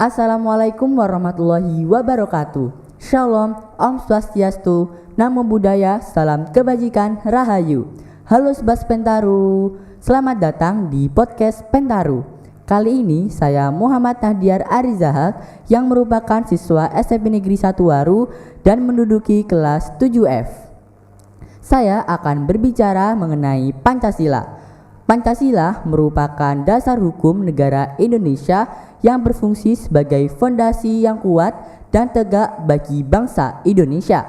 Assalamualaikum warahmatullahi wabarakatuh. Shalom, Om Swastiastu, Namo Buddhaya, Salam Kebajikan, Rahayu. Halo Sobat Pentaru, selamat datang di podcast Pentaru. Kali ini saya Muhammad Nahdiar Arizahak yang merupakan siswa SMP Negeri 1 Waru dan menduduki kelas 7F. Saya akan berbicara mengenai Pancasila. Pancasila merupakan dasar hukum negara Indonesia yang berfungsi sebagai fondasi yang kuat dan tegak bagi bangsa Indonesia.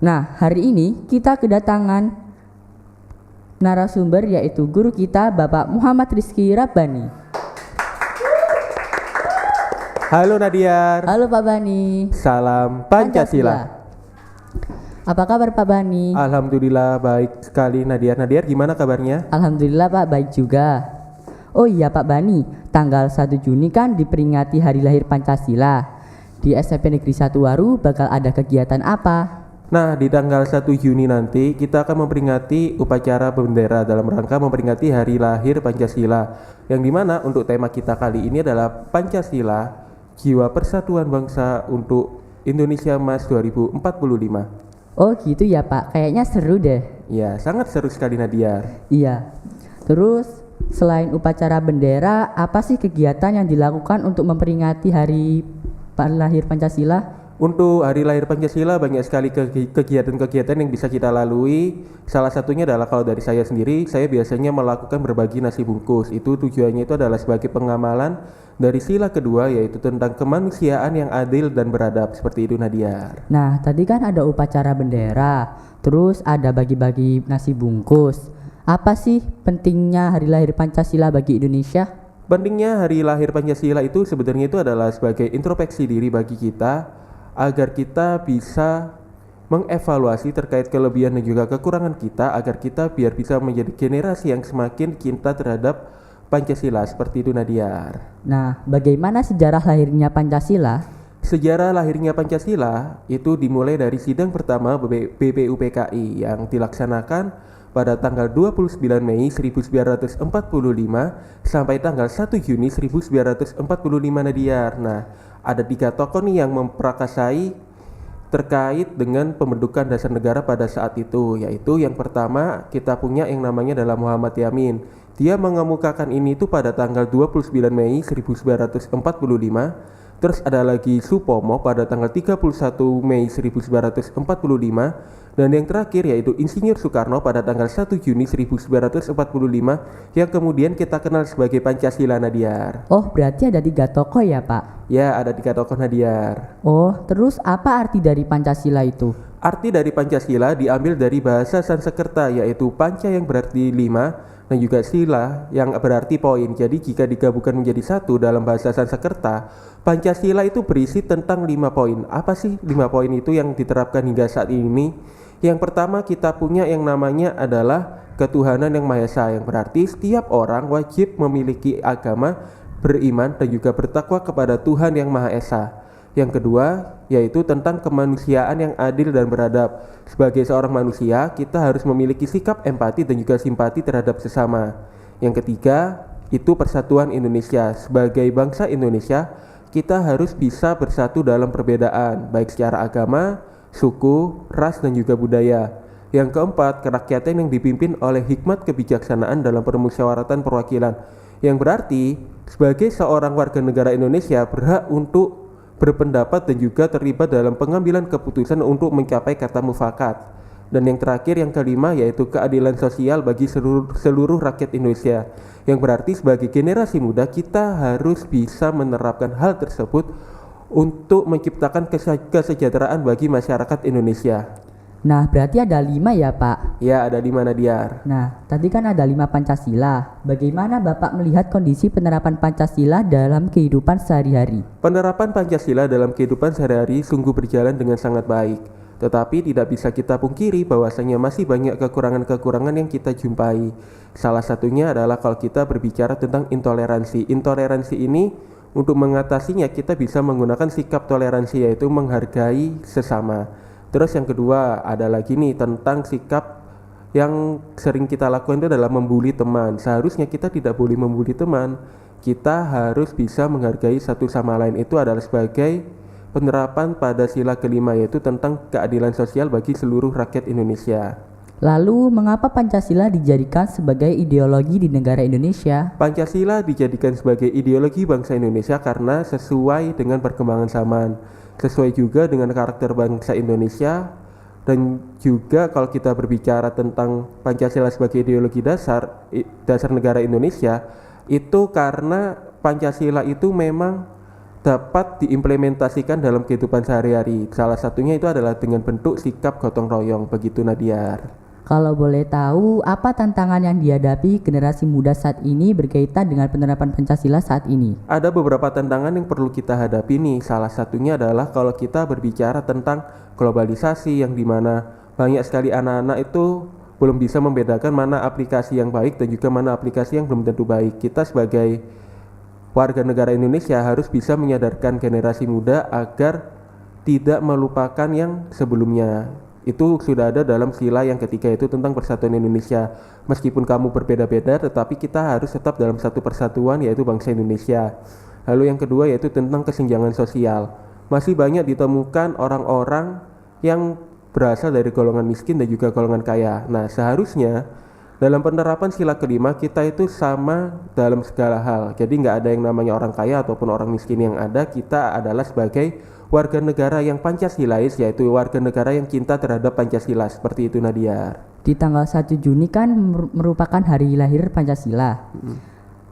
Nah, hari ini kita kedatangan narasumber yaitu guru kita Bapak Muhammad Rizky Rabbani. Halo Nadiar. Halo Pak Bani. Salam Pancasila. Apa kabar Pak Bani? Alhamdulillah baik sekali Nadiar. Nadiar gimana kabarnya? Alhamdulillah Pak, baik juga. Oh iya Pak Bani, tanggal 1 Juni kan diperingati hari lahir Pancasila. Di SMP Negeri 1 Waru bakal ada kegiatan apa? Nah, di tanggal 1 Juni nanti kita akan memperingati upacara bendera dalam rangka memperingati hari lahir Pancasila. Yang dimana untuk tema kita kali ini adalah Pancasila, Jiwa Persatuan Bangsa untuk Indonesia Emas 2045. Oh gitu ya Pak, kayaknya seru deh. Ya, sangat seru sekali Nadiar. Iya. Terus selain upacara bendera, apa sih kegiatan yang dilakukan untuk memperingati hari lahir Pancasila? Untuk hari lahir Pancasila banyak sekali kegiatan-kegiatan yang bisa kita lalui. Salah satunya adalah kalau dari saya sendiri, saya biasanya melakukan berbagi nasi bungkus. Itu tujuannya itu adalah sebagai pengamalan dari sila kedua, yaitu tentang kemanusiaan yang adil dan beradab. Seperti itu Nadiar. Nah, tadi kan ada upacara bendera, terus ada bagi-bagi nasi bungkus. Apa sih pentingnya hari lahir Pancasila bagi Indonesia? Pentingnya hari lahir Pancasila itu sebenarnya itu adalah sebagai introspeksi diri bagi kita, agar kita bisa mengevaluasi terkait kelebihan dan juga kekurangan kita, agar kita biar bisa menjadi generasi yang semakin cinta terhadap Pancasila. Seperti itu Nadiar. Nah, bagaimana sejarah lahirnya Pancasila? Sejarah lahirnya Pancasila itu dimulai dari sidang pertama BPUPKI yang dilaksanakan pada tanggal 29 Mei 1945 sampai tanggal 1 Juni 1945 Nadiar. Nah, ada 3 tokoh nih yang memperakasai terkait dengan pembentukan dasar negara pada saat itu, yaitu yang pertama kita punya yang namanya adalah Muhammad Yamin. Dia mengemukakan ini itu pada tanggal 29 Mei 1945. Terus ada lagi Supomo pada tanggal 31 Mei 1945. Dan yang terakhir yaitu Insinyur Soekarno pada tanggal 1 Juni 1945 yang kemudian kita kenal sebagai Pancasila Nadiar. Oh, berarti ada 3 tokoh ya Pak? Ya, ada 3 tokoh Nadiar. Oh, terus apa arti dari Pancasila itu? Arti dari Pancasila diambil dari bahasa Sanskerta, yaitu panca yang berarti 5 dan juga sila yang berarti poin. Jadi jika digabungkan menjadi satu dalam bahasa Sanskerta, Pancasila itu berisi tentang 5 poin. Apa sih 5 poin itu yang diterapkan hingga saat ini? Yang pertama kita punya yang namanya adalah ketuhanan yang Maha Esa, yang berarti setiap orang wajib memiliki agama, beriman dan juga bertakwa kepada Tuhan yang Maha Esa. Yang kedua yaitu tentang kemanusiaan yang adil dan beradab. Sebagai seorang manusia, kita harus memiliki sikap empati dan juga simpati terhadap sesama. Yang ketiga itu persatuan Indonesia. Sebagai bangsa Indonesia, kita harus bisa bersatu dalam perbedaan, baik secara agama, suku, ras dan juga budaya. Yang keempat, kerakyatan yang dipimpin oleh hikmat kebijaksanaan dalam permusyawaratan perwakilan. Yang berarti sebagai seorang warga negara Indonesia berhak untuk berpendapat dan juga terlibat dalam pengambilan keputusan untuk mencapai kata mufakat. Dan yang terakhir yang kelima yaitu keadilan sosial bagi seluruh rakyat Indonesia. Yang berarti sebagai generasi muda kita harus bisa menerapkan hal tersebut untuk menciptakan kesejahteraan bagi masyarakat Indonesia. Nah, berarti ada 5 ya Pak? Ya, ada 5 Nadiar. Nah, tadi kan ada 5 Pancasila. Bagaimana Bapak melihat kondisi penerapan Pancasila dalam kehidupan sehari-hari? Penerapan Pancasila dalam kehidupan sehari-hari sungguh berjalan dengan sangat baik. Tetapi tidak bisa kita pungkiri bahwasanya masih banyak kekurangan-kekurangan yang kita jumpai. Salah satunya adalah kalau kita berbicara tentang intoleransi. Intoleransi ini untuk mengatasinya kita bisa menggunakan sikap toleransi, yaitu menghargai sesama. Terus yang kedua ada lagi nih tentang sikap yang sering kita lakukan itu adalah membuli teman. Seharusnya kita tidak boleh membuli teman. Kita harus bisa menghargai satu sama lain. Itu adalah sebagai penerapan pada sila kelima, yaitu tentang keadilan sosial bagi seluruh rakyat Indonesia. Lalu, mengapa Pancasila dijadikan sebagai ideologi di negara Indonesia? Pancasila dijadikan sebagai ideologi bangsa Indonesia karena sesuai dengan perkembangan zaman, sesuai juga dengan karakter bangsa Indonesia, dan juga kalau kita berbicara tentang Pancasila sebagai ideologi dasar negara Indonesia, itu karena Pancasila itu memang dapat diimplementasikan dalam kehidupan sehari-hari. Salah satunya itu adalah dengan bentuk sikap gotong royong, begitu Nadiar. Kalau boleh tahu, apa tantangan yang dihadapi generasi muda saat ini berkaitan dengan penerapan Pancasila saat ini? Ada beberapa tantangan yang perlu kita hadapi nih. Salah satunya adalah kalau kita berbicara tentang globalisasi, yang dimana banyak sekali anak-anak itu belum bisa membedakan mana aplikasi yang baik dan juga mana aplikasi yang belum tentu baik. Kita sebagai warga negara Indonesia harus bisa menyadarkan generasi muda agar tidak melupakan yang sebelumnya. Itu sudah ada dalam sila yang ketiga, yaitu tentang persatuan Indonesia. Meskipun kamu berbeda-beda, tetapi kita harus tetap dalam satu persatuan, yaitu bangsa Indonesia. Lalu yang kedua yaitu tentang kesenjangan sosial. Masih banyak ditemukan orang-orang yang berasal dari golongan miskin dan juga golongan kaya. Nah, seharusnya dalam penerapan sila kelima kita itu sama dalam segala hal. Jadi nggak ada yang namanya orang kaya ataupun orang miskin. Yang ada kita adalah sebagai warga negara yang Pancasilais, yaitu warga negara yang cinta terhadap Pancasila. Seperti itu Nadiar. Di tanggal 1 Juni kan merupakan hari lahir Pancasila.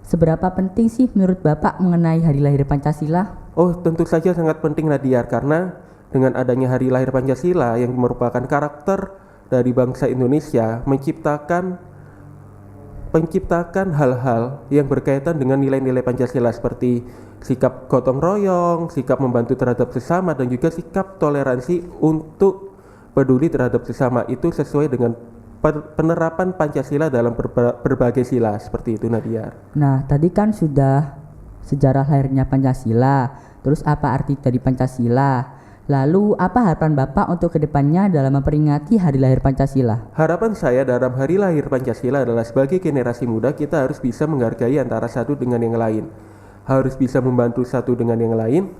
Seberapa penting sih menurut Bapak mengenai hari lahir Pancasila? Oh, tentu saja sangat penting Nadiar, karena dengan adanya hari lahir Pancasila yang merupakan karakter dari bangsa Indonesia, menciptakan hal-hal yang berkaitan dengan nilai-nilai Pancasila seperti sikap gotong royong, sikap membantu terhadap sesama, dan juga sikap toleransi untuk peduli terhadap sesama. Itu sesuai dengan penerapan Pancasila dalam berbagai sila. Seperti itu Nadiar. Nah, tadi kan sudah sejarah lahirnya Pancasila. Terus apa arti dari Pancasila? Lalu apa harapan Bapak untuk kedepannya dalam memperingati hari lahir Pancasila? Harapan saya dalam hari lahir Pancasila adalah sebagai generasi muda kita harus bisa menghargai antara satu dengan yang lain. Harus bisa membantu satu dengan yang lain,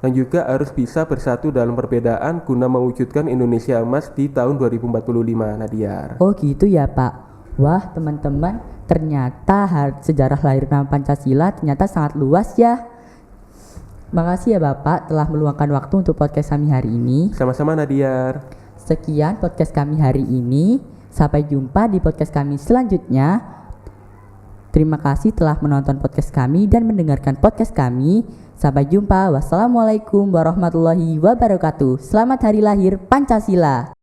dan juga harus bisa bersatu dalam perbedaan guna mewujudkan Indonesia emas di tahun 2045 Nadiar. Oh gitu ya Pak. Wah teman-teman, ternyata sejarah lahir Pancasila ternyata sangat luas ya. Makasih ya Bapak telah meluangkan waktu untuk podcast kami hari ini. Sama-sama Nadiar. Sekian podcast kami hari ini. Sampai jumpa di podcast kami selanjutnya. Terima kasih telah menonton podcast kami dan mendengarkan podcast kami. Sampai jumpa. Wassalamualaikum warahmatullahi wabarakatuh. Selamat hari lahir Pancasila.